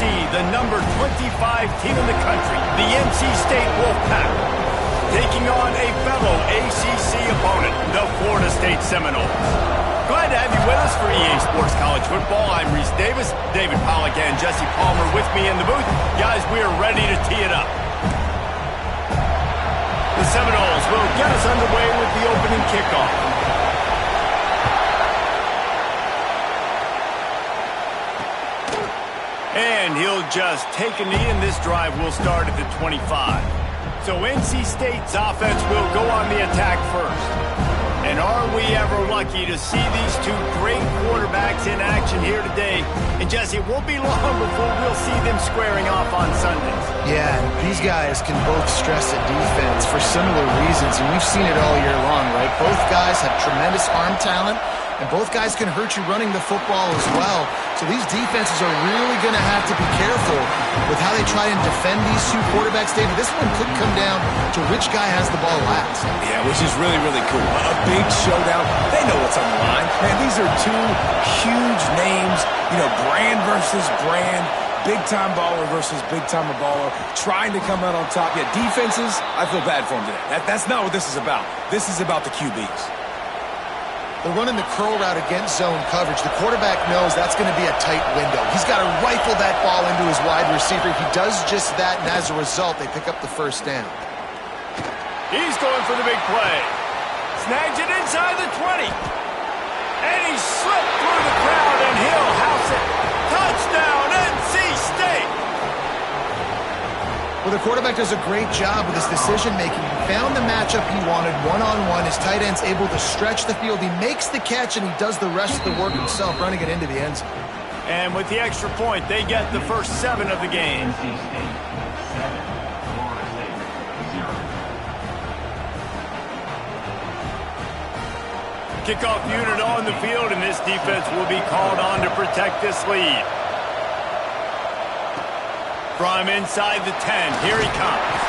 see the number 25 team in the country, the NC State Wolfpack, taking on a fellow ACC opponent, the Florida State Seminoles. Glad to have you with us for EA Sports College Football. I'm Reese Davis, David Pollack and Jesse Palmer with me in the booth. Guys, we are ready to tee it up. The Seminoles will get us underway with the opening kickoff. And he'll just take a knee, and this drive will start at the 25. So NC State's offense will go on the attack first. And are we ever lucky to see these two great quarterbacks in action here today? And Jesse, it won't be long before we'll see them squaring off on Sundays. Yeah, and these guys can both stress at defense for similar reasons, and we've seen it all year long, right? Both guys have tremendous arm talent, and both guys can hurt you running the football as well. So these defenses are really going to have to be careful with how they try and defend these two quarterbacks. David, this one could come down to which guy has the ball last. Yeah, which is really, really cool. A big showdown. They know what's on the line. Man, these are two huge names, you know, brand versus brand. Big-time baller versus big-time baller, trying to come out on top. Yeah, defenses, I feel bad for them today. That's not what this is about. This is about the QBs. They're running the curl route against zone coverage. The quarterback knows that's going to be a tight window. He's got to rifle that ball into his wide receiver. He does just that, and as a result, they pick up the first down. He's going for the big play. Snags it inside the 20. And he slipped through the crowd, and he'll house it. Touchdown, NC State! Well, the quarterback does a great job with his decision-making. He found the matchup he wanted, one-on-one. His tight end's able to stretch the field. He makes the catch, and he does the rest of the work himself, running it into the end zone. And with the extra point, they get the first 7 of the game. Kickoff unit on the field, and this defense will be called on to protect this lead. From inside the 10, here he comes.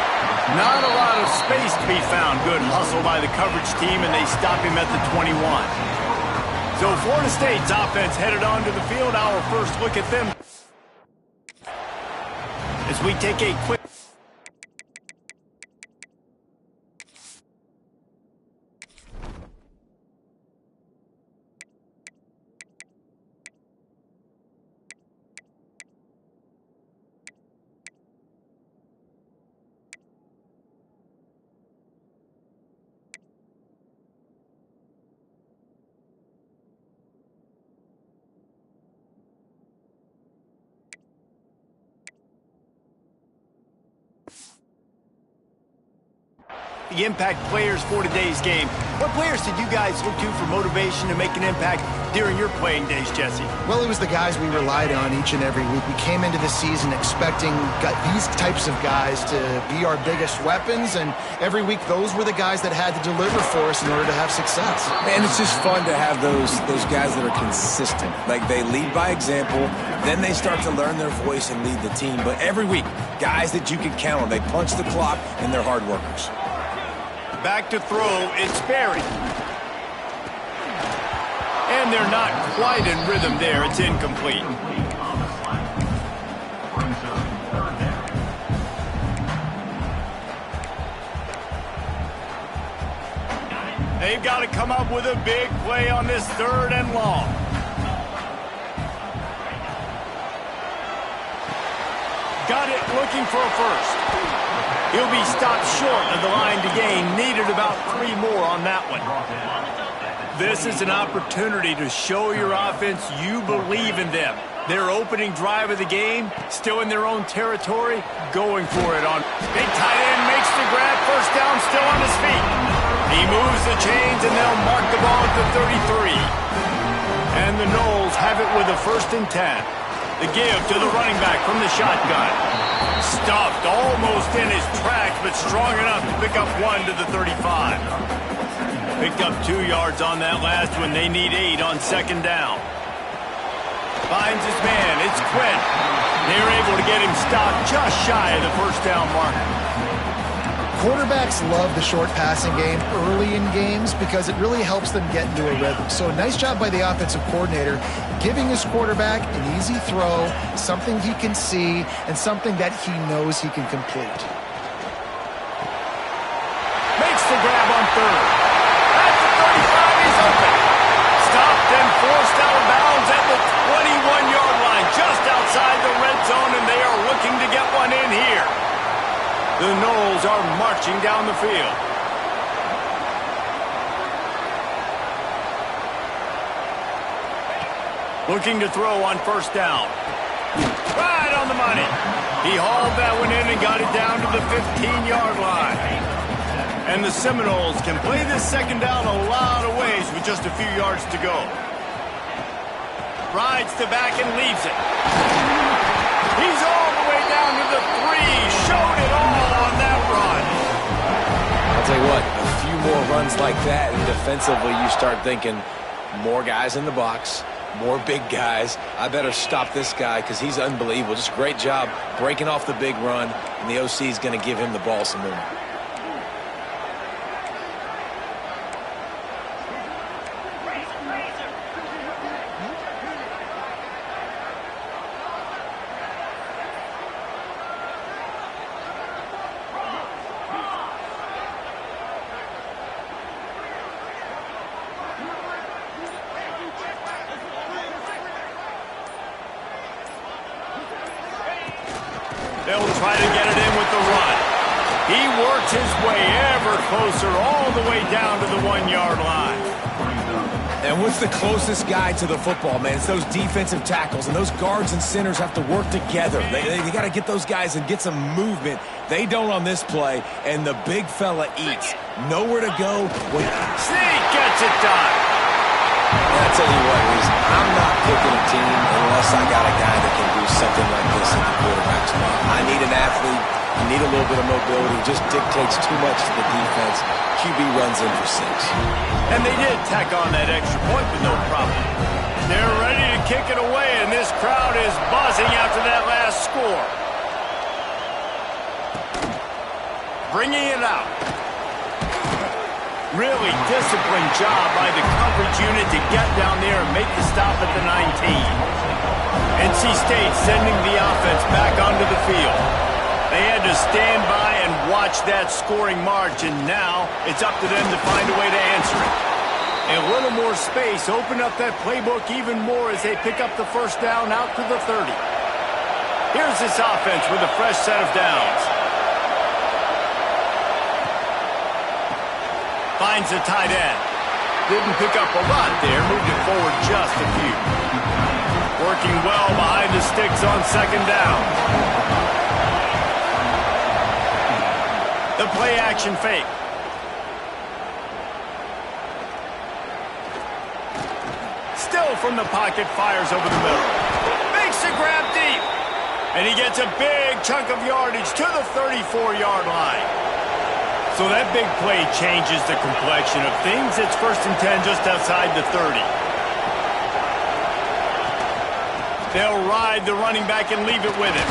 Not a lot of space to be found. Good hustle by the coverage team, and they stop him at the 21. So Florida State's offense headed onto the field. Our first look at them as we take a quick... The impact players for today's game. What players did you guys look to for motivation to make an impact during your playing days, Jesse? Well, it was the guys we relied on each and every week. We came into the season expecting these types of guys to be our biggest weapons, and every week those were the guys that had to deliver for us in order to have success. And it's just fun to have those guys that are consistent. Like, they lead by example, then they start to learn their voice and lead the team. But every week, guys that you can count on. They punch the clock, and they're hard workers. Back to throw, it's Berry. And they're not quite in rhythm there. It's incomplete. They've got to come up with a big play on this 3rd and long. Got it, looking for a first. He'll be stopped short of the line to gain. Needed about 3 more on that one. This is an opportunity to show your offense you believe in them. Their opening drive of the game, still in their own territory, going for it on. Big tight end makes the grab. First down, still on his feet. He moves the chains, and they'll mark the ball at the 33. And the Noles have it with a 1st and 10. The give to the running back from the shotgun. Stuffed almost in his tracks, but strong enough to pick up 1 to the 35. Picked up 2 yards on that last one. They need 8 on 2nd down. Finds his man. It's Quinn. They're able to get him stopped just shy of the 1st down marker. Quarterbacks love the short passing game early in games because it really helps them get into a rhythm. So a nice job by the offensive coordinator giving his quarterback an easy throw, something he can see, and something that he knows he can complete. Makes the grab on third. At the 35, he's open. Stopped and forced out of bounds at the 21-yard line, just outside the red zone, and they are looking to get one in here. The Noles are marching down the field. Looking to throw on first down. Right on the money. He hauled that one in and got it down to the 15-yard line. And the Seminoles can play this second down a lot of ways with just a few yards to go. Rides the back and leaves it. He's all the way down to the 3. Showed it all on that run. I'll tell you what, a few more runs like that, and defensively you start thinking more guys in the box, more big guys. I better stop this guy because he's unbelievable. Just a great job breaking off the big run, and the OC is going to give him the ball some more. They'll try to get it in with the run. He works his way ever closer all the way down to the 1-yard line. And what's the closest guy to the football, man? It's those defensive tackles, and those guards and centers have to work together. They got to get those guys and get some movement. They don't on this play, and the big fella eats. Nowhere to go. Sneak gets it done. And I tell you what, I'm not picking a team unless I got a guy that can do something like this at the quarterback spot. I need an athlete. I need a little bit of mobility. It just dictates too much to the defense. QB runs in for 6. And they did tack on that extra point with no problem. They're ready to kick it away, and this crowd is buzzing after that last score. Bringing it out. Really disciplined job by the coverage unit to get down there and make the stop at the 19. NC State sending the offense back onto the field. They had to stand by and watch that scoring march, and now it's up to them to find a way to answer it. A little more space, open up that playbook even more as they pick up the first down out to the 30. Here's this offense with a fresh set of downs. Finds the tight end. Didn't pick up a lot there, moved it forward just a few. Working well behind the sticks on second down. The play action fake. Still from the pocket, fires over the middle. Makes the grab deep. And he gets a big chunk of yardage to the 34-yard line. So that big play changes the complexion of things. It's 1st and 10 just outside the 30. They'll ride the running back and leave it with him.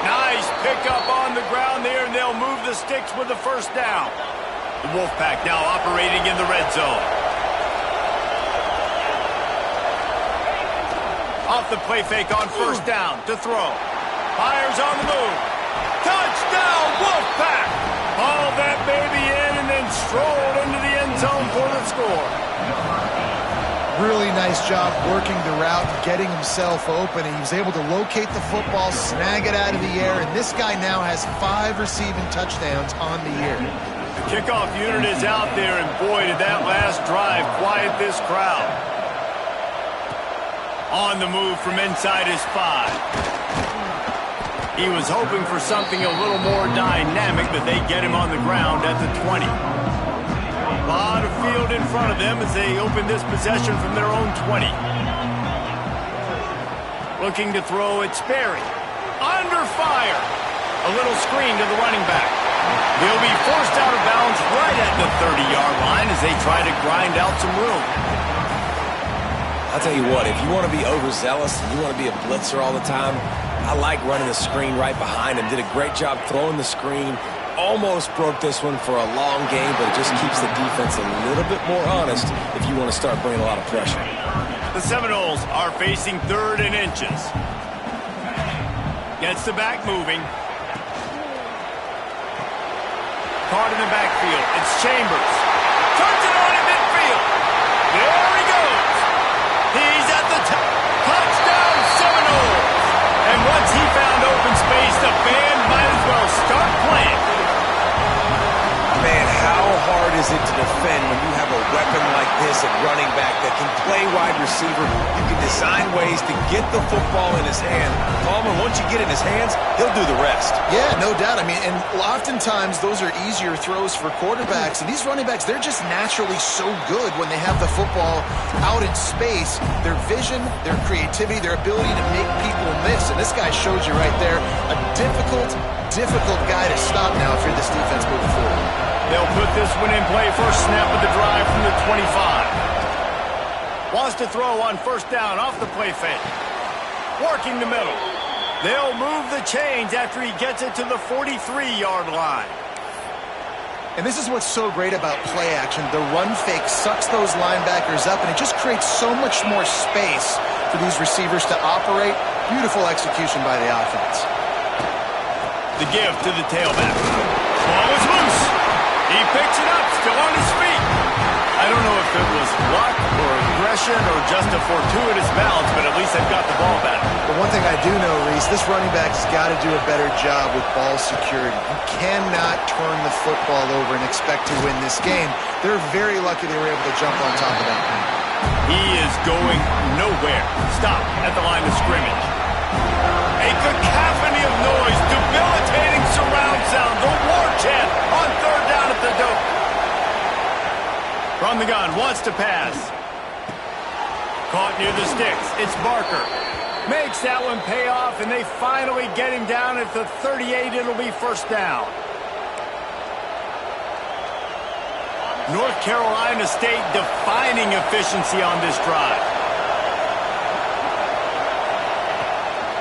Nice pickup on the ground there, and they'll move the sticks with the first down. The Wolfpack now operating in the red zone. Off the play fake on first down to throw. Fires on the move. Touchdown, Wolfpack! Hauled that baby in and then strolled into the end zone for the score. Really nice job working the route, getting himself open, and he was able to locate the football, snag it out of the air, and this guy now has 5 receiving touchdowns on the year. The kickoff unit is out there, and boy, did that last drive quiet this crowd. On the move from inside his 5. He was hoping for something a little more dynamic, but they get him on the ground at the 20. A lot of field in front of them as they open this possession from their own 20. Looking to throw it, Sperry. Under fire. A little screen to the running back. He'll be forced out of bounds right at the 30-yard line as they try to grind out some room. I'll tell you what, if you want to be overzealous and you want to be a blitzer all the time, I like running the screen right behind him. Did a great job throwing the screen, almost broke this one for a long game, but it just keeps the defense a little bit more honest if you want to start bringing a lot of pressure. The Seminoles are facing 3rd and inches. Gets the back moving. Caught in the backfield. It's Chambers. Turns it on in midfield. There he goes. He's at the top. Touchdown, Seminoles. And once he found open space, the band might as well start playing. Man, how hard is it to defend when you have a weapon like this at running back that can play wide receiver? You can design ways to get the football in his hand. Palmer, once you get it in his hands, he'll do the rest. Yeah, no doubt. I mean, and oftentimes those are easier throws for quarterbacks. And these running backs, they're just naturally so good when they have the football out in space. Their vision, their creativity, their ability to make people miss. And this guy showed you right there a difficult guy to stop now if you're this defense moving forward. They'll put this one in play. First snap of the drive from the 25. Wants to throw on 1st down off the play fake. Working the middle. They'll move the chains after he gets it to the 43-yard line. And this is what's so great about play action. The run fake sucks those linebackers up, and it just creates so much more space for these receivers to operate. Beautiful execution by the offense. The give to the tailback. Ball is loose. He picks it up, still on his feet. I don't know if it was luck or aggression or just a fortuitous bounce, but at least they've got the ball back. But one thing I do know, Reese, this running back's got to do a better job with ball security. You cannot turn the football over and expect to win this game. They're very lucky they were able to jump on top of that. He is going nowhere. Stop at the line of scrimmage. A cacophony of noise, debilitating surround sound, the war chant on 3rd down at the dope. From the gun, wants to pass. Caught near the sticks. It's Barker. Makes that one pay off, and they finally get him down at the 38. It'll be 1st down. North Carolina State defining efficiency on this drive.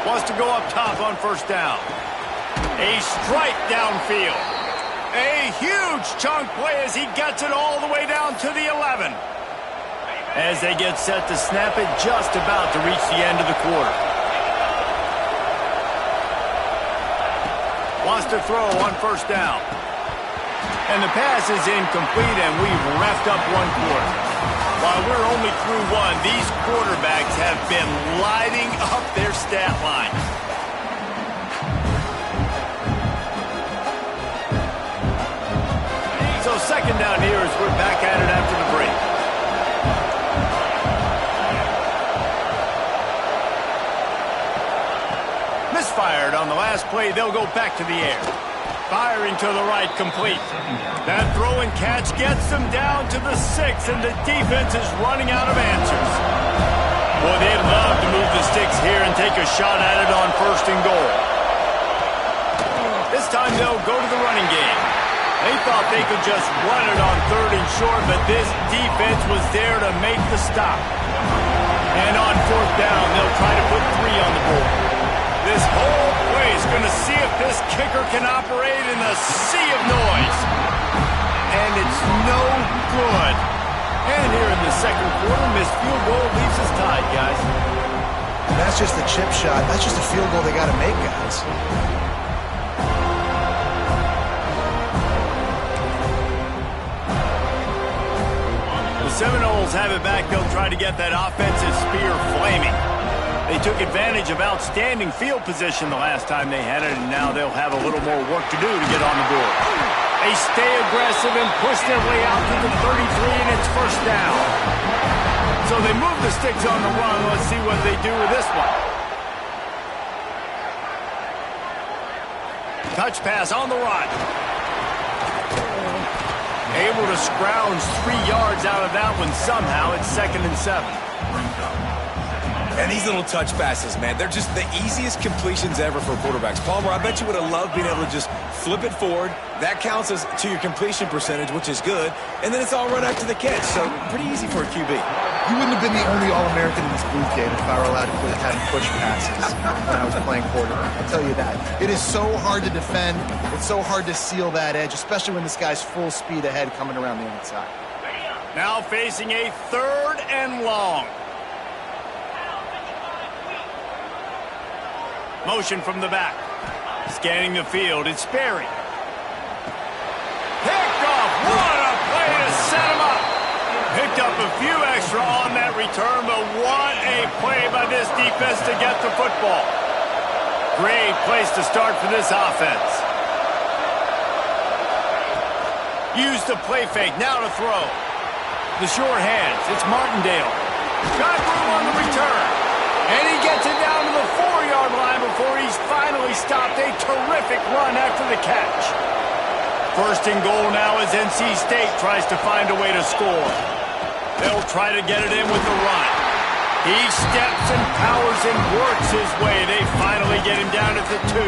Wants to go up top on 1st down. A strike downfield. A huge chunk play as he gets it all the way down to the 11. As they get set to snap it, just about to reach the end of the quarter. Wants to throw on 1st down. And the pass is incomplete, and we've wrapped up one quarter. While we're only through one, these quarterbacks have been lighting up their stat line. So 2nd down here as we're back at it after the break. Misfired on the last play. They'll go back to the air. Firing to the right, complete. That throw and catch gets them down to the 6, and the defense is running out of answers. Boy, they'd love to move the sticks here and take a shot at it on 1st and goal. This time they'll go to the running game. They thought they could just run it on 3rd and short, but this defense was there to make the stop. And on 4th down, they'll try to put 3 on the board. This whole play is going to see if this kicker can operate in the sea of noise. And it's no good. And here in the 2nd quarter, missed field goal leaves us tied, guys. And that's just a chip shot. That's just a field goal they got to make, guys. The Seminoles have it back. They'll try to get that offensive spear flaming. They took advantage of outstanding field position the last time they had it, and now they'll have a little more work to do to get on the board. They stay aggressive and push their way out to the 33, and it's 1st down. So they move the sticks on the run. Let's see what they do with this one. Touch pass on the run. Able to scrounge 3 yards out of that one somehow. It's 2nd and 7. And these little touch passes, man, they're just the easiest completions ever for quarterbacks. Palmer, I bet you would have loved being able to just flip it forward. That counts as to your completion percentage, which is good. And then it's all run after the catch, so pretty easy for a QB. You wouldn't have been the only All-American in this booth game if I were allowed to have push passes when I was playing quarterback. I'll tell you that. It is so hard to defend. It's so hard to seal that edge, especially when this guy's full speed ahead coming around the outside. Now facing a 3rd and long. Motion from the back. Scanning the field, it's Sperry. Picked off. What a play to set him up. Picked up a few extra on that return, but what a play by this defense to get the football. Great place to start for this offense. Use the play fake, now to throw. The short hands, it's Martindale. Got room on the return. And he gets it down to the 4-yard line before he's finally stopped. A terrific run after the catch. 1st and goal now as NC State tries to find a way to score. They'll try to get it in with the run. He steps and powers and works his way. They finally get him down at the 2.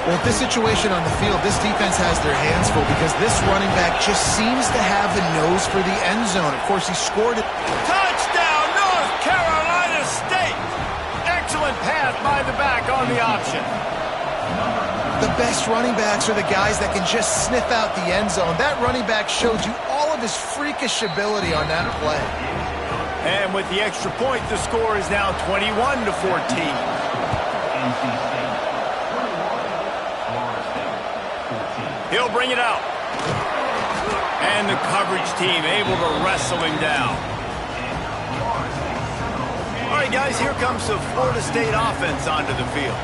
Well, with this situation on the field, this defense has their hands full because this running back just seems to have a nose for the end zone. Of course, he scored it. Touchdown, North Carolina State! Excellent pass by the back on the option. The best running backs are the guys that can just sniff out the end zone. That running back showed you all of his freakish ability on that play. And with the extra point, the score is now 21-14. He'll bring it out. And the coverage team able to wrestle him down. All right, guys, here comes the Florida State offense onto the field.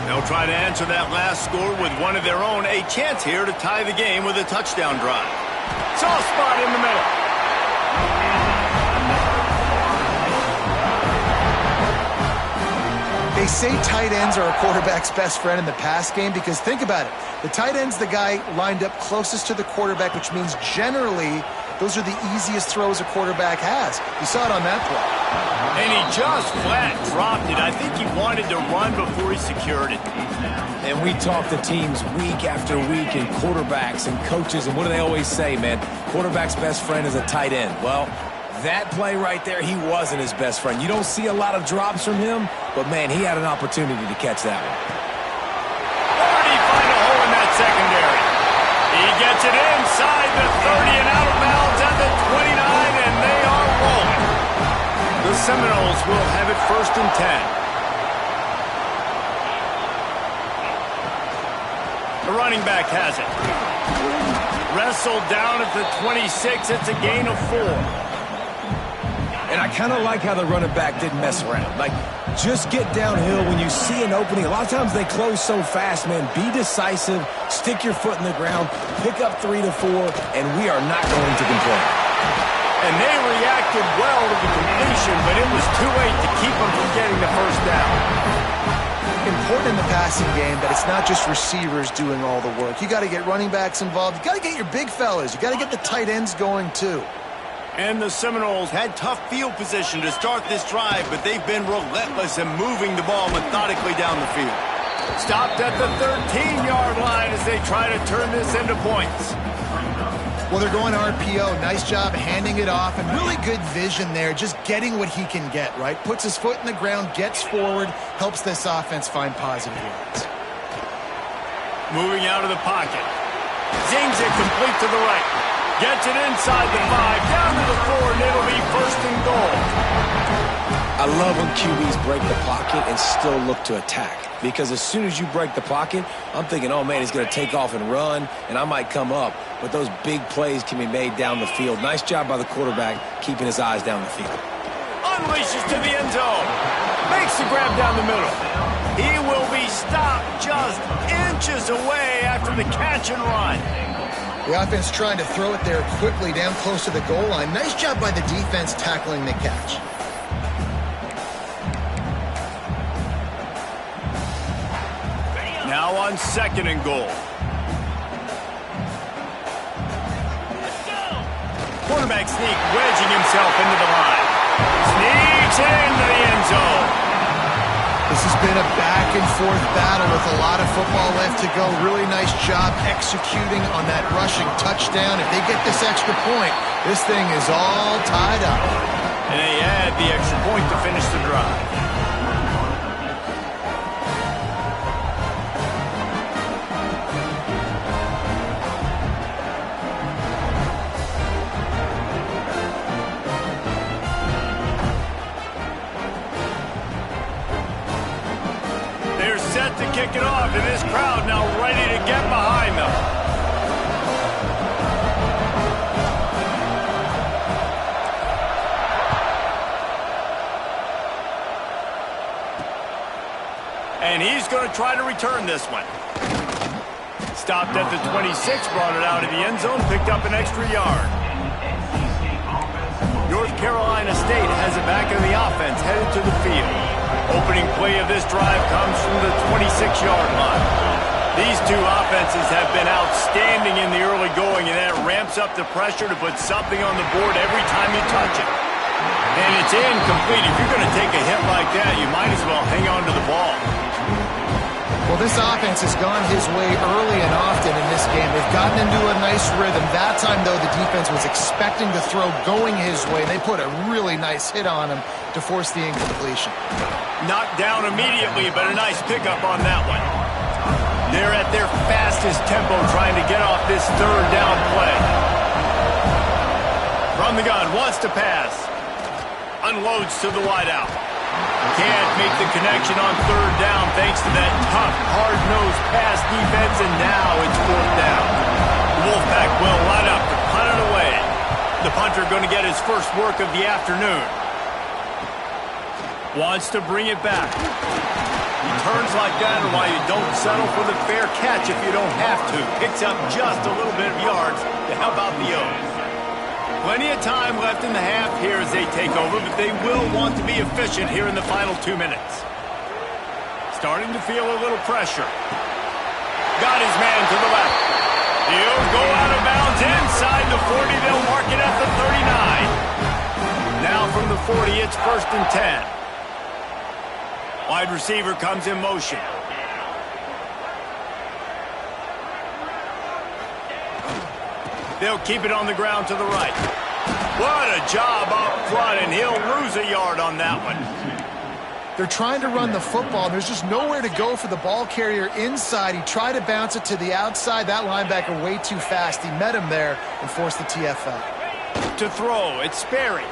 They'll try to answer that last score with one of their own. A chance here to tie the game with a touchdown drive. Soft spot in the middle. They say tight ends are a quarterback's best friend in the pass game because think about it. The tight end's the guy lined up closest to the quarterback, which means generally those are the easiest throws a quarterback has. You saw it on that play. And he just flat dropped it. I think he wanted to run before he secured it. And we talk to teams week after week and quarterbacks and coaches, and what do they always say, man? Quarterback's best friend is a tight end. Well, that play right there, he wasn't his best friend. You don't see a lot of drops from him, but, man, he had an opportunity to catch that one. Where did he find a hole in that secondary? He gets it inside the 30 and out of bounds at the 29, and they are rolling. The Seminoles will have it 1st and 10. The running back has it. Wrestled down at the 26. It's a gain of 4. And I kind of like how the running back didn't mess around. Like, just get downhill when you see an opening. A lot of times they close so fast, man. Be decisive, stick your foot in the ground, pick up 3 to 4, and we are not going to complain. And they reacted well to the completion, but it was too late to keep them from getting the 1st down. Important in the passing game that it's not just receivers doing all the work. You got to get running backs involved. You got to get your big fellas. You got to get the tight ends going too. And the Seminoles had tough field position to start this drive, but they've been relentless in moving the ball methodically down the field. Stopped at the 13-yard line as they try to turn this into points. Well, they're going RPO. Nice job handing it off, and really good vision there, just getting what he can get, right? Puts his foot in the ground, gets forward, helps this offense find positive yards. Moving out of the pocket. Zings it complete to the right. Gets it inside the 5, down to the 4, and it'll be 1st and goal. I love when QBs break the pocket and still look to attack. Because as soon as you break the pocket, I'm thinking, oh, man, he's going to take off and run, and I might come up. But those big plays can be made down the field. Nice job by the quarterback keeping his eyes down the field. Unleashes to the end zone. Makes the grab down the middle. He will be stopped just inches away after the catch and run. The offense trying to throw it there quickly down close to the goal line. Nice job by the defense tackling the catch. Now on 2nd and goal. Quarterback sneak, wedging himself into the line. Sneaks into the end zone. This has been a back-and-forth battle with a lot of football left to go. Really nice job executing on that rushing touchdown. If they get this extra point, this thing is all tied up. And they add the extra point to finish the drive. They're set to kick it off, and this crowd now ready to get behind them. And he's going to try to return this one. Stopped at the 26, brought it out of the end zone, picked up an extra yard. North Carolina State has it back in the offense, headed to the field. Opening play of this drive comes from the 26-yard line. These two offenses have been outstanding in the early going, and that ramps up the pressure to put something on the board every time you touch it. And it's incomplete. If you're going to take a hit like that, you might as well hang on to the ball. Well, this offense has gone his way early and often in this game. They've gotten into a nice rhythm. That time, though, the defense was expecting the throw going his way. They put a really nice hit on him to force the incompletion. Knocked down immediately, but a nice pickup on that one. They're at their fastest tempo trying to get off this third down play. From the gun, wants to pass. Unloads to the wideout. Can't make the connection on third down thanks to that tough, hard-nosed pass defense, and now it's fourth down. The Wolfpack will line up to punt it away. The punter going to get his first work of the afternoon. Wants to bring it back. He turns like that, and while you don't settle for the fair catch if you don't have to, picks up just a little bit of yards to help out the O's. Plenty of time left in the half here as they take over, but they will want to be efficient here in the final 2 minutes. Starting to feel a little pressure. Got his man to the left. He'll go out of bounds inside the 40. They'll mark it at the 39. Now from the 40, it's 1st and 10. Wide receiver comes in motion. They'll keep it on the ground to the right. What a job up front, and he'll lose a yard on that one. They're trying to run the football. There's just nowhere to go for the ball carrier inside. He tried to bounce it to the outside. That linebacker way too fast. He met him there and forced the TFL. To throw, it's Sperry.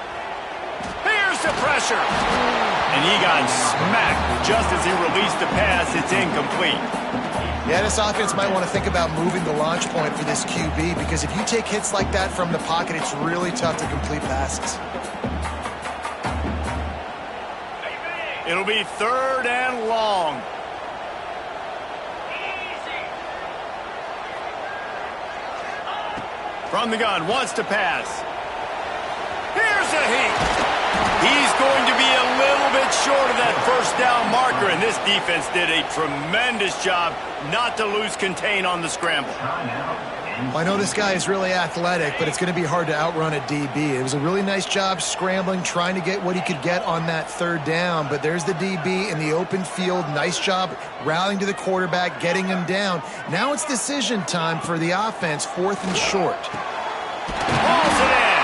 Here's the pressure. And he got smacked just as he released the pass. It's incomplete. Yeah, this offense might want to think about moving the launch point for this QB, because if you take hits like that from the pocket, it's really tough to complete passes. It'll be 3rd and long. From the gun, wants to pass. Here's a heat. He's going to be a little bit short of that first down marker, and this defense did a tremendous job not to lose contain on the scramble. Well, I know this guy is really athletic, but it's going to be hard to outrun a DB. It was a really nice job scrambling, trying to get what he could get on that 3rd down, but there's the DB in the open field. Nice job rallying to the quarterback, getting him down. Now it's decision time for the offense, 4th and short. Hauls it in.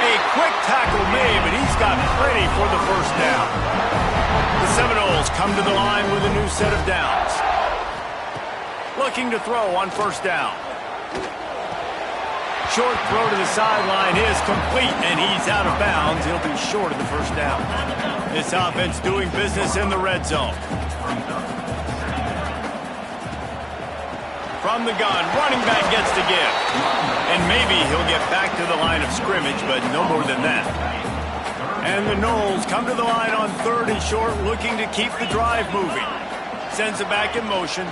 A quick tackle made, but he's got plenty for the first down. The Seminoles come to the line with a new set of downs. Looking to throw on 1st down. Short throw to the sideline is complete, and he's out of bounds. He'll be short of the first down. This offense doing business in the red zone. From the gun, running back gets the give. And maybe he'll get back to the line of scrimmage, but no more than that. And the Noles come to the line on 3rd and short, looking to keep the drive moving. Sends it back in motion.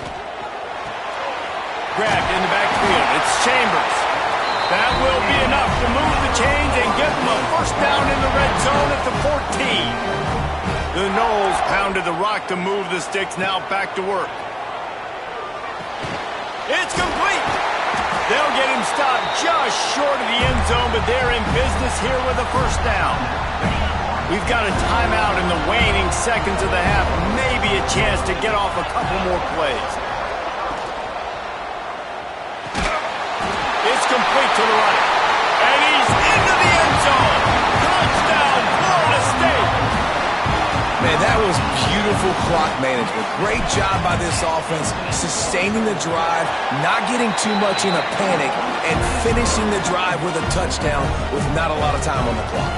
Grabbed in the backfield. It's Chambers. That will be enough to move the chains and get them a first down in the red zone at the 14. The Noles pounded the rock to move the sticks, now back to work. It's complete. They'll get him stopped just short of the end zone, but they're in business here with a first down. We've got a timeout in the waning seconds of the half, maybe a chance to get off a couple more plays. It's complete to the right. And he's into the end zone. Touchdown, clock management. Great job by this offense, sustaining the drive, not getting too much in a panic, and finishing the drive with a touchdown with not a lot of time on the clock.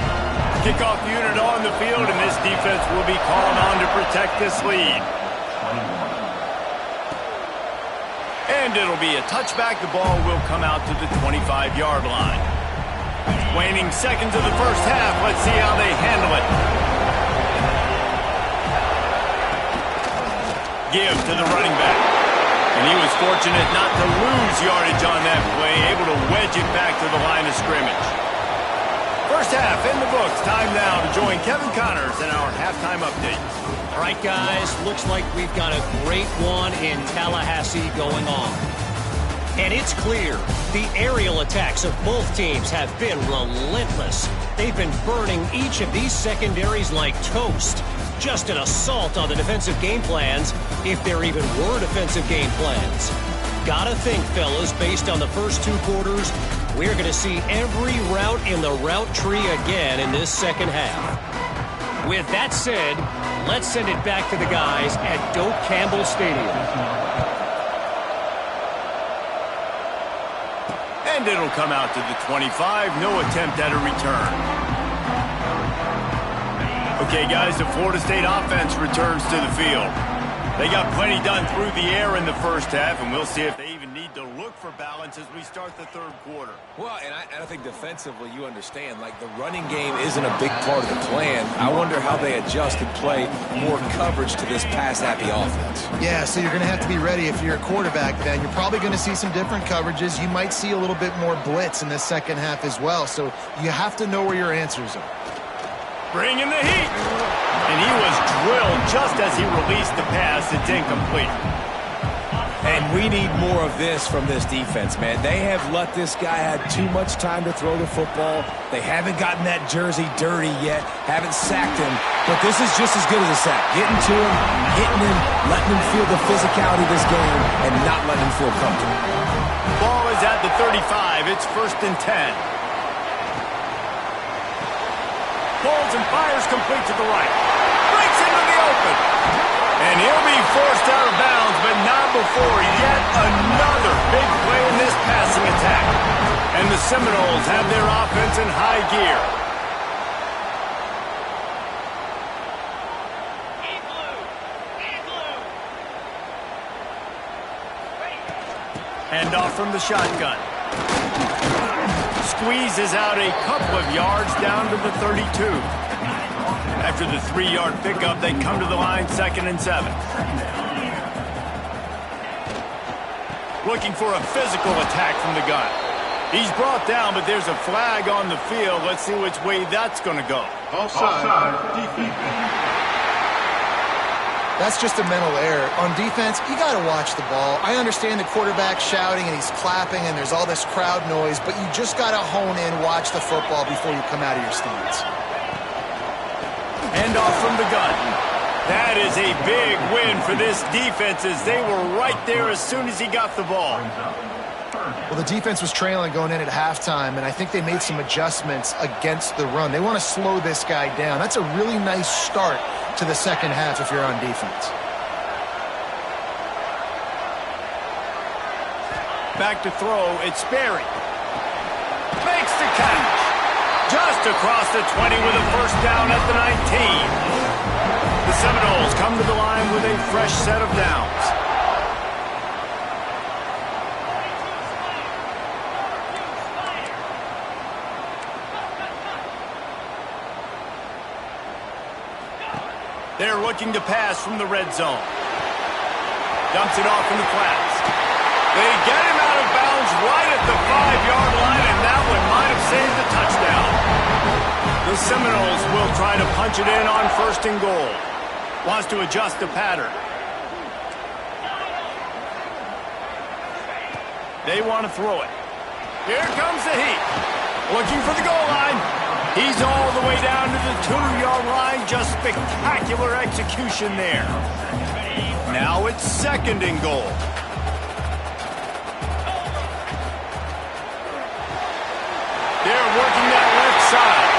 Kickoff unit on the field, and this defense will be called on to protect this lead. And it'll be a touchback. The ball will come out to the 25-yard line. Waning seconds of the first half. Let's see how they handle it. Give to the running back. And he was fortunate not to lose yardage on that play, able to wedge it back to the line of scrimmage. First half in the books. Time now to join Kevin Connors in our halftime update. All right, guys, looks like we've got a great one in Tallahassee going on. And it's clear the aerial attacks of both teams have been relentless. They've been burning each of these secondaries like toast. Just an assault on the defensive game plans, if there even were defensive game plans. Gotta think, fellas, based on the first two quarters, we're going to see every route in the route tree again in this second half. With that said, let's send it back to the guys at Doak Campbell Stadium. And it'll come out to the 25. No attempt at a return. Okay, guys, the Florida State offense returns to the field. They got plenty done through the air in the first half, and we'll see if they even need to look for balance as we start the third quarter. Well, and I think defensively, you understand, like the running game isn't a big part of the plan. I wonder how they adjust and play more coverage to this pass-happy offense. Yeah, so you're going to have to be ready if you're a quarterback then. You're probably going to see some different coverages. You might see a little bit more blitz in the second half as well, so you have to know where your answers are. Bringing the heat. And he was drilled just as he released the pass. It's incomplete. And we need more of this from this defense, man. They have let this guy have too much time to throw the football. They haven't gotten that jersey dirty yet, haven't sacked him. But this is just as good as a sack. Getting to him, hitting him, letting him feel the physicality of this game, and not letting him feel comfortable. Ball is at the 35. It's 1st and 10. Pulls and fires complete to the right. Breaks into the open. And he'll be forced out of bounds, but not before yet another big play in this passing attack. And the Seminoles have their offense in high gear. Handoff from the shotgun. Squeezes out a couple of yards down to the 32. After the 3-yard pickup, they come to the line 2nd and 7. Looking for a physical attack from the gun. He's brought down, but there's a flag on the field. Let's see which way that's going to go. Offside, defense. That's just a mental error. On defense, you got to watch the ball. I understand the quarterback shouting and he's clapping and there's all this crowd noise, but you just got to hone in, watch the football before you come out of your stance. Handoff from the gun. That is a big win for this defense as they were right there as soon as he got the ball. Well, the defense was trailing going in at halftime, and I think they made some adjustments against the run. They want to slow this guy down. That's a really nice start to the second half if you're on defense. Back to throw, it's Sperry. Makes the catch. Just across the 20 with a first down at the 19. The Seminoles come to the line with a fresh set of downs. They're looking to pass from the red zone. Dumps it off in the flats. They get him out of bounds right at the 5-yard line, and that one might have saved the touchdown. The Seminoles will try to punch it in on 1st and goal. Wants to adjust the pattern. They want to throw it. Here comes the heat. Looking for the goal line. He's all the way down to the 2-yard line. Just spectacular execution there. Now it's 2nd and goal. They're working that left side.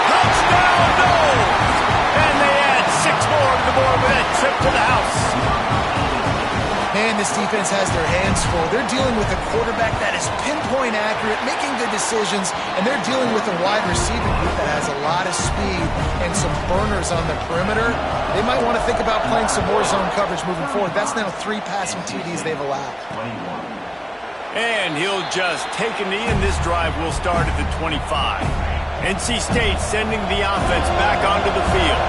Touchdown, no! And they add 6 more to the board with a trip to the this defense has their hands full. They're dealing with a quarterback that is pinpoint accurate, making good decisions, and they're dealing with a wide receiver group that has a lot of speed and some burners on the perimeter. They might want to think about playing some more zone coverage moving forward. That's now 3 passing TDs they've allowed. And he'll just take a knee, and this drive will start at the 25. NC State sending the offense back onto the field.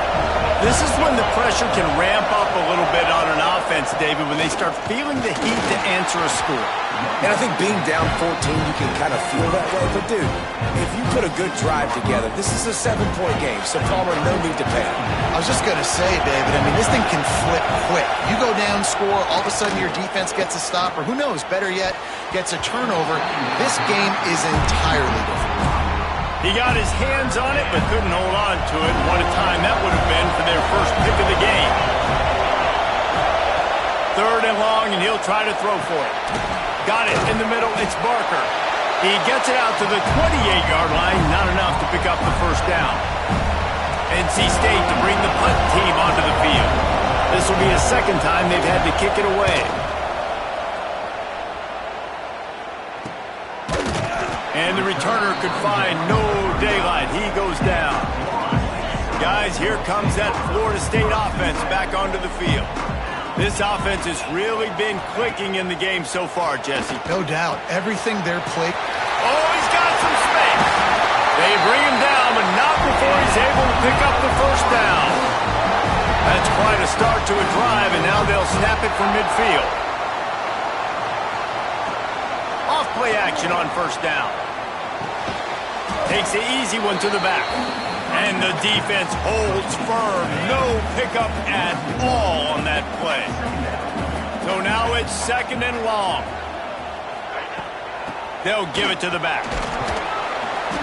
This is when the pressure can ramp up a little bit on an offense, David, when they start feeling the heat to answer a score. And I think being down 14, you can kind of feel that way. But, dude, if you put a good drive together, this is a 7-point game, so Palmer, no need to panic. I was just going to say, David, I mean, this thing can flip quick. You go down, score, all of a sudden your defense gets a stop, or who knows, better yet, gets a turnover. This game is entirely different. He got his hands on it, but couldn't hold on to it. What a time that would have been for their first pick of the game. 3rd and long, and he'll try to throw for it. Got it in the middle. It's Barker. He gets it out to the 28-yard line. Not enough to pick up the first down. NC State to bring the punt team onto the field. This will be the second time they've had to kick it away. And the returner could find no daylight. He goes down. Guys, here comes that Florida State offense back onto the field. This offense has really been clicking in the game so far, Jesse. No doubt. Everything they're playing. Oh, he's got some space. They bring him down, but not before he's able to pick up the first down. That's quite a start to a drive, and now they'll snap it from midfield. Off play action on first down. Takes the easy one to the back. And the defense holds firm. No pickup at all on that play. So now it's 2nd and long. They'll give it to the back.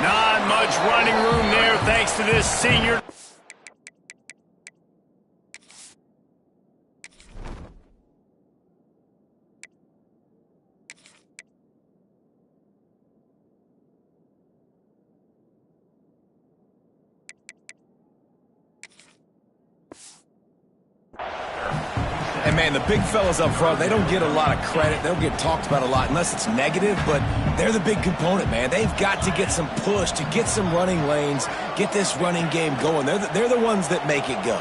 Not much running room there thanks to this senior. And, man, the big fellas up front, they don't get a lot of credit. They don't get talked about a lot unless it's negative, but they're the big component, man. They've got to get some push, to get some running lanes, get this running game going. They're the ones that make it go.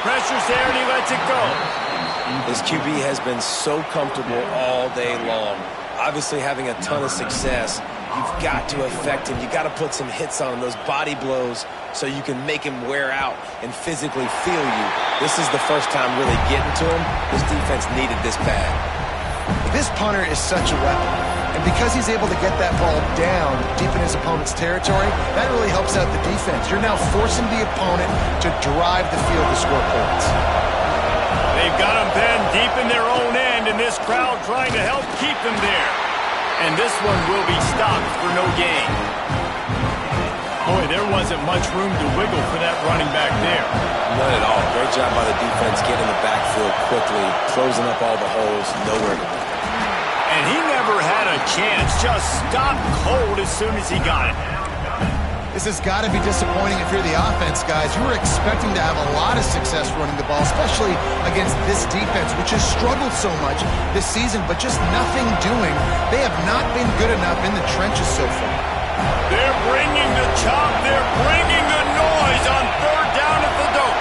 Pressure's there, and he lets it go. This QB has been so comfortable all day long. Obviously having a ton of success. You've got to affect him. You've got to put some hits on him, those body blows, so you can make him wear out and physically feel you. This is the first time really getting to him. This defense needed this bad. This punter is such a weapon. And because he's able to get that ball down deep in his opponent's territory, that really helps out the defense. You're now forcing the opponent to drive the field to score points. They've got them pinned deep in their own end, and this crowd trying to help keep them there. And this one will be stopped for no gain. Boy, there wasn't much room to wiggle for that running back there. None at all. Great job by the defense getting the backfield quickly, closing up all the holes, nowhere to go. And he never had a chance, just stopped cold as soon as he got it. This has got to be disappointing if you're the offense, guys. You were expecting to have a lot of success running the ball, especially against this defense, which has struggled so much this season, but just nothing doing. They have not been good enough in the trenches so far. They're bringing the chop. They're bringing the noise on 3rd down at the dope.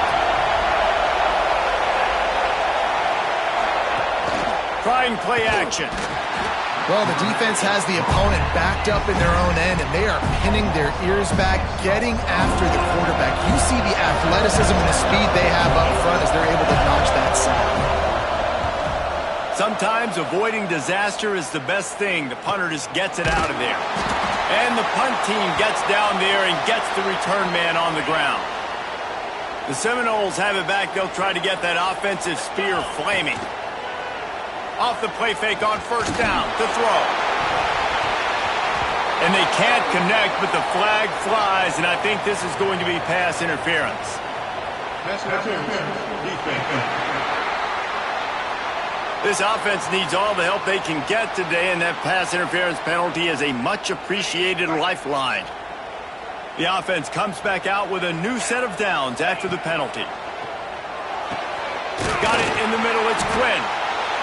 Trying play action. Well, the defense has the opponent backed up in their own end, and they are pinning their ears back, getting after the quarterback. You see the athleticism and the speed they have up front as they're able to notch that sack. Sometimes avoiding disaster is the best thing. The punter just gets it out of there. And the punt team gets down there and gets the return man on the ground. The Seminoles have it back. They'll try to get that offensive spear flaming. Off the play fake on first down to throw. And they can't connect, but the flag flies, and I think this is going to be pass interference. Pass interference. Defense. This offense needs all the help they can get today, and that pass interference penalty is a much-appreciated lifeline. The offense comes back out with a new set of downs after the penalty. Got it in the middle. It's Quinn.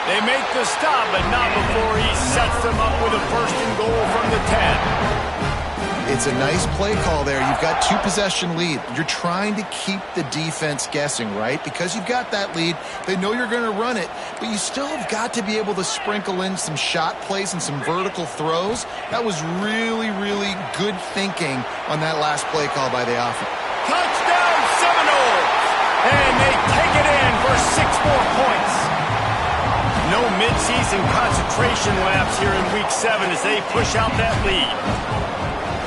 They make the stop, but not before he sets them up with a first and goal from the 10. It's a nice play call there. You've got 2-possession lead. You're trying to keep the defense guessing, right? Because you've got that lead, they know you're going to run it, but you still have got to be able to sprinkle in some shot plays and some vertical throws. That was really, really good thinking on that last play call by the offense. Touchdown Seminoles! And they take it in for 6 more points. No midseason concentration laps here in Week 7 as they push out that lead.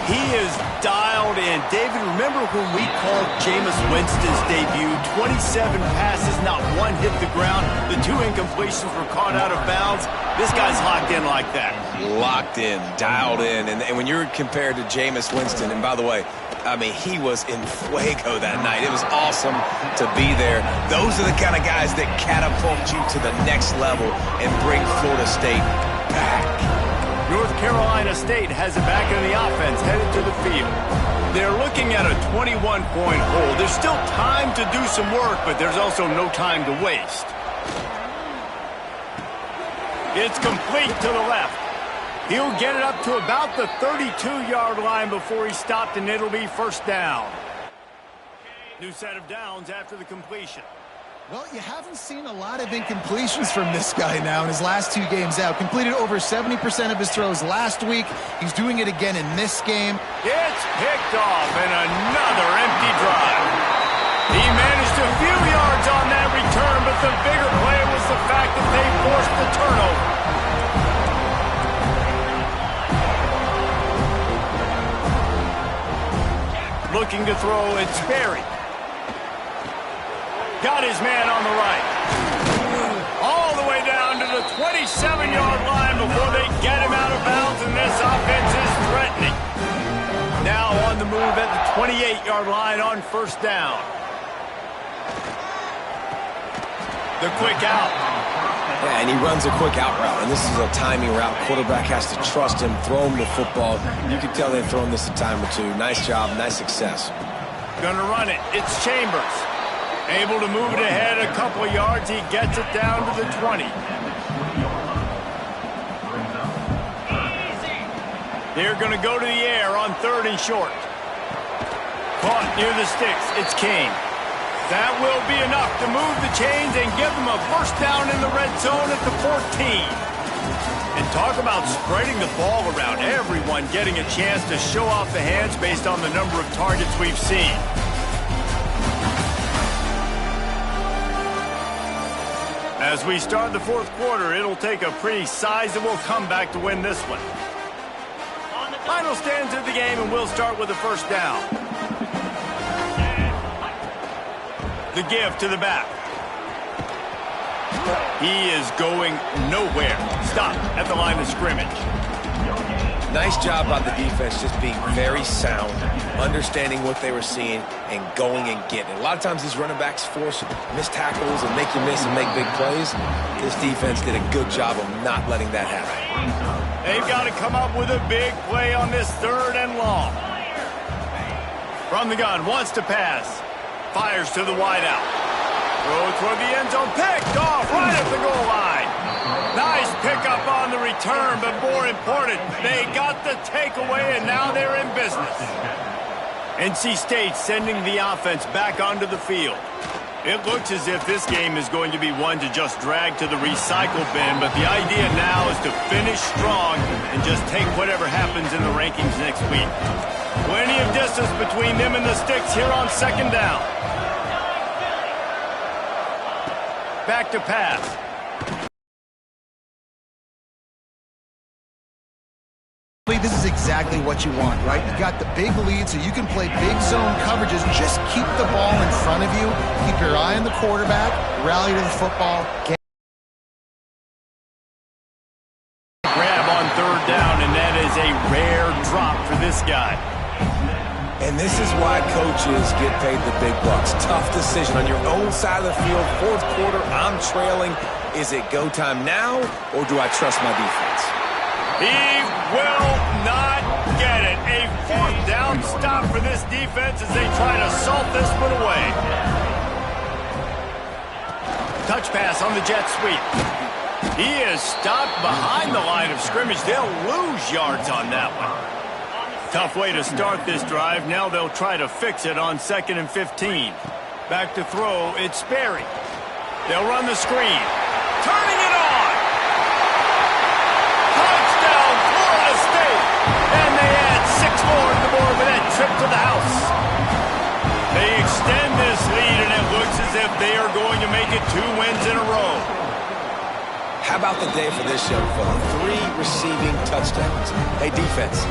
He is dialed in. David, remember when we called Jameis Winston's debut? 27 passes, not one hit the ground. The 2 incompletions were caught out of bounds. This guy's locked in like that. Locked in, dialed in. And when you're compared to Jameis Winston, and by the way, I mean, he was in fuego that night. It was awesome to be there. Those are the kind of guys that catapult you to the next level and bring Florida State back. North Carolina State has it back in the offense, headed to the field. They're looking at a 21-point hold. There's still time to do some work, but there's also no time to waste. It's complete to the left. He'll get it up to about the 32-yard line before he's stopped, and it'll be first down. New set of downs after the completion. Well, you haven't seen a lot of incompletions from this guy now in his last 2 games out. Completed over 70% of his throws last week. He's doing it again in this game. It's picked off and another empty drive. He managed a few yards on that return, but the bigger play was the fact that they forced the turnover. Looking to throw, it's Berry. Got his man on the right. All the way down to the 27-yard line before they get him out of bounds, and this offense is threatening. Now on the move at the 28-yard line on first down. The quick out. Yeah, and he runs a quick out route, and this is a timing route. Quarterback has to trust him, throw him the football. You can tell they've thrown this a time or two. Nice job, nice success. Gonna run it. It's Chambers. Able to move it ahead a couple of yards. He gets it down to the 20. They're going to go to the air on 3rd and short. Caught near the sticks. It's Kane. That will be enough to move the chains and give them a first down in the red zone at the 14. And talk about spreading the ball around. Everyone getting a chance to show off the hands based on the number of targets we've seen. As we start the 4th quarter, it'll take a pretty sizable comeback to win this one. Final stands of the game, and we'll start with the first down. The give to the back. He is going nowhere. Stop at the line of scrimmage. Nice job by the defense, just being very sound, understanding what they were seeing, and going and getting it. A lot of times these running backs force missed tackles and make you miss and make big plays. This defense did a good job of not letting that happen. They've got to come up with a big play on this 3rd and long. From the gun, wants to pass. Fires to the wideout. Throw toward the end zone, picked off right at the goal line. Nice pickup on the return, but more important, they got the takeaway, and now they're in business. NC State sending the offense back onto the field. It looks as if this game is going to be one to just drag to the recycle bin, but the idea now is to finish strong and just take whatever happens in the rankings next week. Plenty of distance between them and the sticks here on 2nd down. Back to pass. This is exactly what you want, right? You got the big lead, so you can play big zone coverages. Just keep the ball in front of you. Keep your eye on the quarterback. Rally to the football. Grab on 3rd down, and that is a rare drop for this guy. And this is why coaches get paid the big bucks. Tough decision on your own side of the field. 4th quarter, I'm trailing. Is it go time now, or do I trust my defense? He will not get it. A 4th down stop for this defense as they try to salt this one away. Touch pass on the jet sweep. He is stopped behind the line of scrimmage. They'll lose yards on that one. Tough way to start this drive. Now they'll try to fix it on 2nd and 15. Back to throw, it's Sperry. They'll run the screen. Turning it on! Touchdown, Florida State! And they add 6 more to the board with that trip to the house. They extend this lead, and it looks as if they are going to make it 2 wins in a row. How about the day for this young fella? 3 receiving touchdowns. Hey, defense,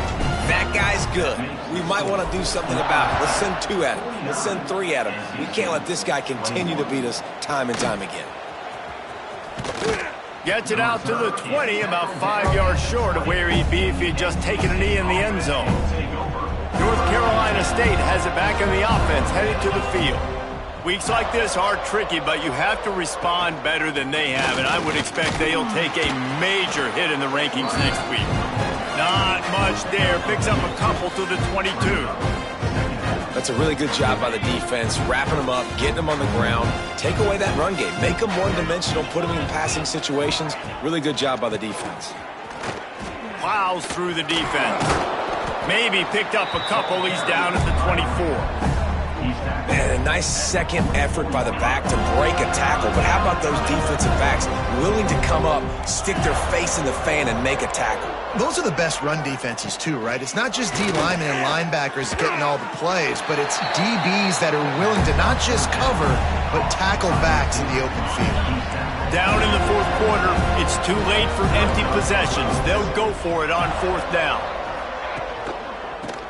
that guy's good. We might want to do something about it. Let's send 2 at him. Let's send 3 at him. We can't let this guy continue to beat us time and time again. Gets it out to the 20, about 5 yards short of where he'd be if he'd just taken a knee in the end zone. North Carolina State has it back in the offense, headed to the field. Weeks like this are tricky, but you have to respond better than they have, and I would expect they'll take a major hit in the rankings next week. Not much there. Picks up a couple to the 22. That's a really good job by the defense, wrapping them up, getting them on the ground. Take away that run game. Make them one-dimensional, put them in passing situations. Really good job by the defense. Plows through the defense. Maybe picked up a couple. He's down at the 24. And a nice second effort by the back to break a tackle. But how about those defensive backs willing to come up, stick their face in the fan, and make a tackle? Those are the best run defenses, too, right? It's not just D linemen and linebackers getting all the plays, but it's DBs that are willing to not just cover, but tackle backs in the open field. Down in the 4th quarter, it's too late for empty possessions. They'll go for it on 4th down.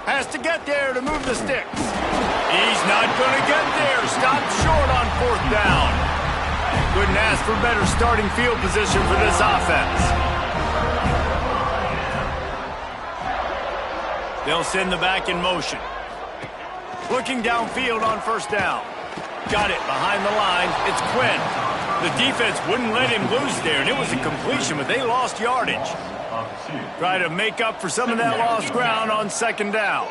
Has to get there to move the sticks. He's not going to get there. Stopped short on 4th down. Couldn't ask for better starting field position for this offense. They'll send the back in motion. Looking downfield on 1st down. Got it behind the line. It's Quinn. The defense wouldn't let him loose there, and it was a completion, but they lost yardage. Try to make up for some of that lost ground on 2nd down.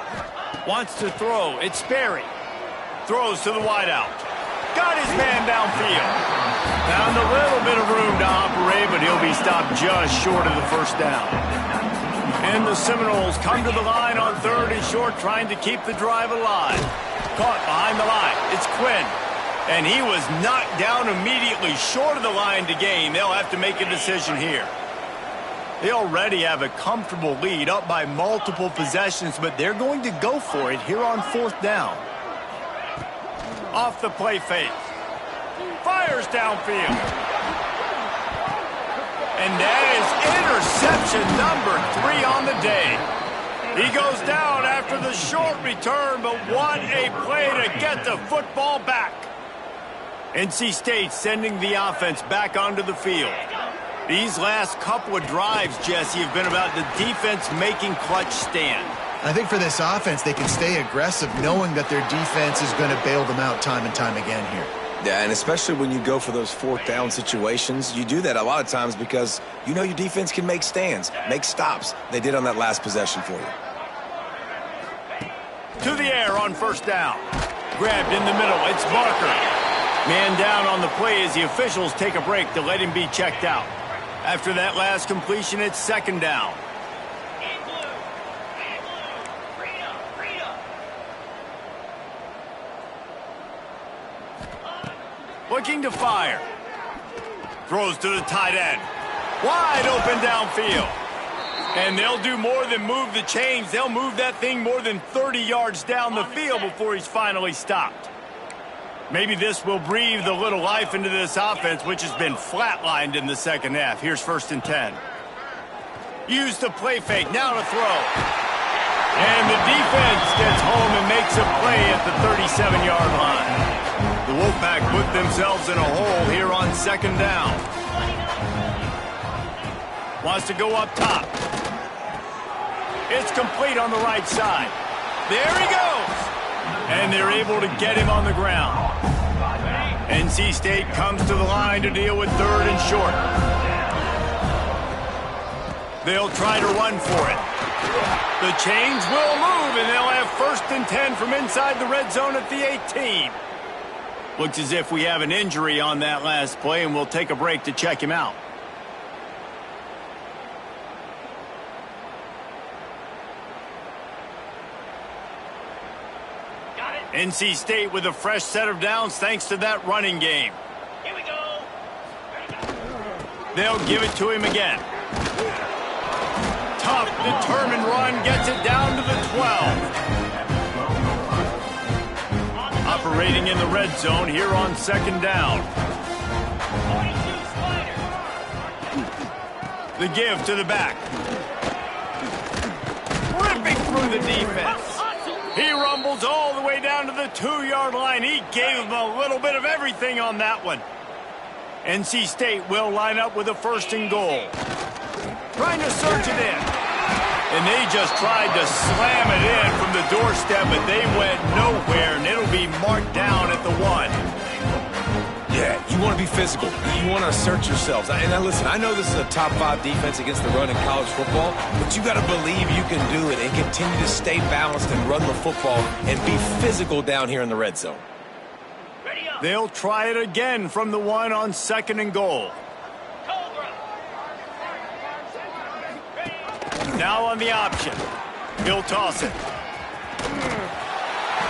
Wants to throw. It's Sperry. Throws to the wideout. Got his man downfield. Found a little bit of room to operate, but he'll be stopped just short of the 1st down. And the Seminoles come to the line on 3rd and short, trying to keep the drive alive. Caught behind the line. It's Quinn. And he was knocked down immediately short of the line to gain. They'll have to make a decision here. They already have a comfortable lead, up by multiple possessions, but they're going to go for it here on 4th down. Off the play fake. Fires downfield. And that is interception number 3 on the day. He goes down after the short return, but what a play to get the football back. NC State sending the offense back onto the field. These last couple of drives, Jesse, have been about the defense making clutch stand. I think for this offense, they can stay aggressive knowing that their defense is going to bail them out time and time again here. Yeah, and especially when you go for those 4th down situations, you do that a lot of times because you know your defense can make stands, make stops. They did on that last possession for you. To the air on 1st down. Grabbed in the middle. It's Barker. Man down on the play as the officials take a break to let him be checked out. After that last completion, it's 2nd down. Looking to fire. Throws to the tight end. Wide open downfield. And they'll do more than move the chains. They'll move that thing more than 30 yards down the field before he's finally stopped. Maybe this will breathe a little life into this offense, which has been flatlined in the 2nd half. Here's 1st and 10. Use the play fake. Now to throw. And the defense gets home and makes a play at the 37-yard line. The Wolfpack put themselves in a hole here on 2nd down. Wants to go up top. It's complete on the right side. There he goes. And they're able to get him on the ground. NC State comes to the line to deal with 3rd and short. They'll try to run for it. The chains will move, and they'll have 1st and 10 from inside the red zone at the 18. Looks as if we have an injury on that last play, and we'll take a break to check him out. NC State with a fresh set of downs thanks to that running game. Here we go. They'll give it to him again. Tough, determined run gets it down to the 12. Operating in the red zone here on second down. The give to the back. Ripping through the defense. He rumbles all the way down to the 2-yard line. He gave him a little bit of everything on that one. NC State will line up with a 1st and goal. Trying to surge it in. And they just tried to slam it in from the doorstep, but they went nowhere, and it'll be marked down at the 1. Yeah, you want to be physical. You want to assert yourselves. And now listen, I know this is a top 5 defense against the run in college football, but you got to believe you can do it and continue to stay balanced and run the football and be physical down here in the red zone. They'll try it again from the 1 on 2nd and goal. Now on the option. He'll toss it.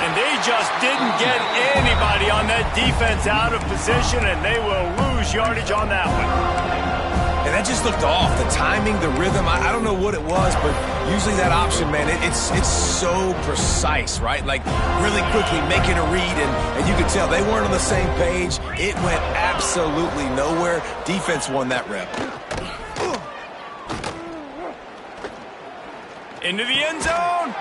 And they just didn't get anybody on that defense out of position, and they will lose yardage on that one. And that just looked off. The timing, the rhythm, I don't know what it was, but usually that option, man, it's so precise, right? Like really quickly making a read, and you could tell they weren't on the same page. It went absolutely nowhere. Defense won that rep. Into the end zone.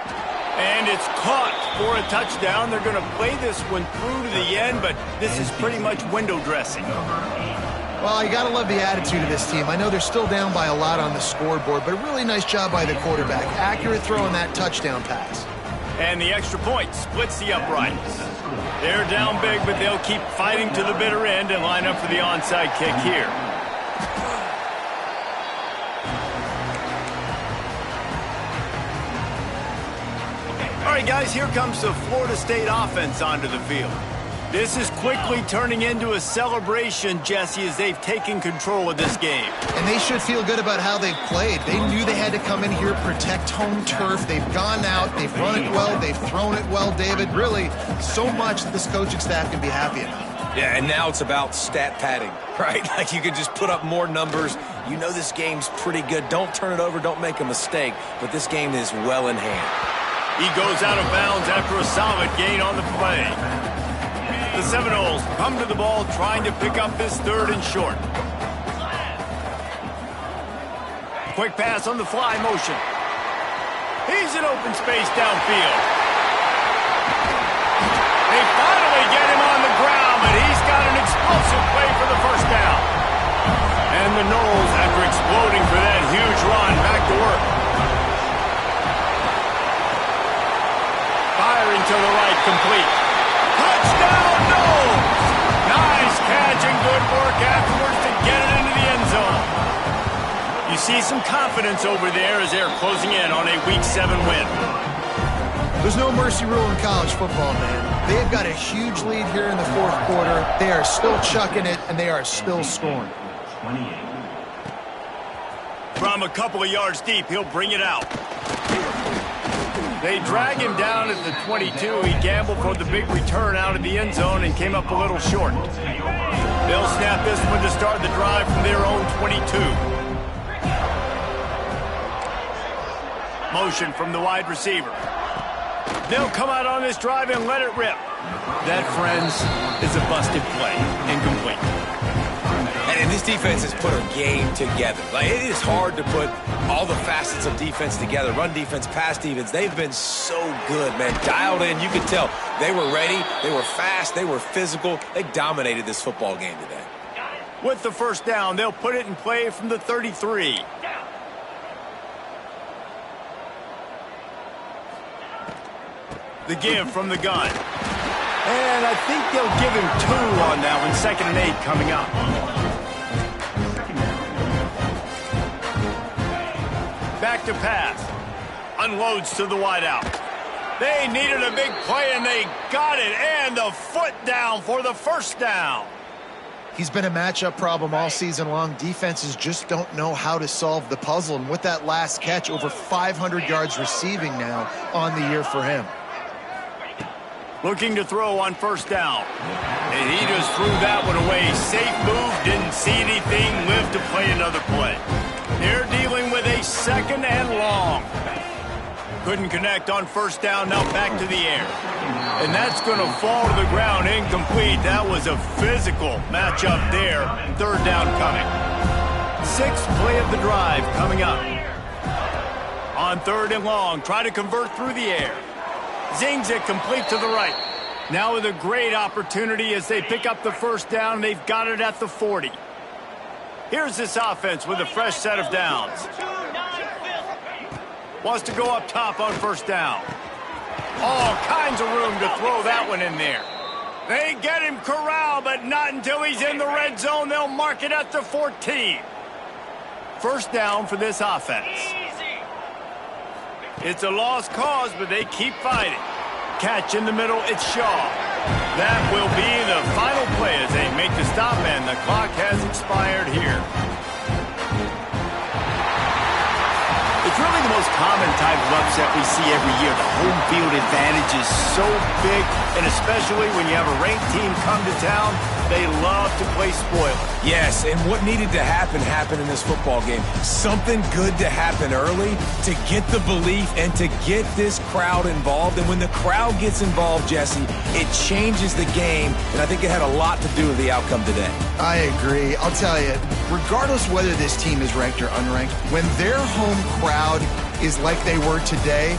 And it's caught for a touchdown. They're going to play this one through to the end, but this is pretty much window dressing. Well, you got to love the attitude of this team. I know they're still down by a lot on the scoreboard, but a really nice job by the quarterback. Accurate throw on that touchdown pass. And the extra point splits the uprights. They're down big, but they'll keep fighting to the bitter end and line up for the onside kick here. All right, guys, here comes the Florida State offense onto the field. This is quickly turning into a celebration, Jesse, as they've taken control of this game. And they should feel good about how they've played. They knew they had to come in here, protect home turf. They've gone out, they've run it well, they've thrown it well, David. Really, so much that this coaching staff can be happy about. Yeah, and now it's about stat padding, right? Like you can just put up more numbers. You know this game's pretty good. Don't turn it over, don't make a mistake. But this game is well in hand. He goes out of bounds after a solid gain on the play. The Seminoles come to the ball trying to pick up this 3rd and short. Quick pass on the fly motion. He's in open space downfield. They finally get him on the ground, but he's got an explosive play for the 1st down. And the Noles, after exploding for that huge run, back to work. Firing to the right, complete. Touchdown, Noles! Nice catch and good work afterwards to get it into the end zone. You see some confidence over there as they're closing in on a Week 7 win. There's no mercy rule in college football, man. They've got a huge lead here in the 4th quarter. They are still chucking it, and they are still scoring. From a couple of yards deep, he'll bring it out. They drag him down at the 22. He gambled for the big return out of the end zone and came up a little short. They'll snap this one to start the drive from their own 22. Motion from the wide receiver. They'll come out on this drive and let it rip. That, friends, is a busted play. Incomplete. And this defense has put a game together. Like, it is hard to put all the facets of defense together. Run defense, pass defense. They've been so good, man. Dialed in. You could tell they were ready. They were fast. They were physical. They dominated this football game today. With the 1st down, they'll put it in play from the 33. The give from the gun. And I think they'll give him 2 on that one. 2nd and 8 coming up. Back to pass. Unloads to the wideout. They needed a big play, and they got it. And the foot down for the 1st down. He's been a matchup problem all season long. Defenses just don't know how to solve the puzzle. And with that last catch, over 500 yards receiving now on the year for him. Looking to throw on first down. And he just threw that one away. Safe move, didn't see anything, lived to play another play. They're dealing with a 2nd and long. Couldn't connect on first down, now back to the air. And that's going to fall to the ground, incomplete. That was a physical matchup there. 3rd down coming. 6th play of the drive coming up. On 3rd and long, try to convert through the air. Zings it complete to the right. Now with a great opportunity as they pick up the first down. They've got it at the 40. Here's this offense with a fresh set of downs. Wants to go up top on first down. All kinds of room to throw that one in there. They get him corralled, but not until he's in the red zone. They'll mark it at the 14. First down for this offense. It's a lost cause, but they keep fighting. Catch in the middle, it's Shaw. That will be the final play as they make the stop, and the clock has expired here. It's really the most common type of upset we see every year. The home field advantage is so big, and especially when you have a ranked team come to town, they love to play spoiler. Yes, and what needed to happen happened in this football game. Something good to happen early to get the belief and to get this crowd involved. And when the crowd gets involved, Jesse, it changes the game, and I think it had a lot to do with the outcome today. I agree. I'll tell you, regardless whether this team is ranked or unranked, when their home crowd is like they were today,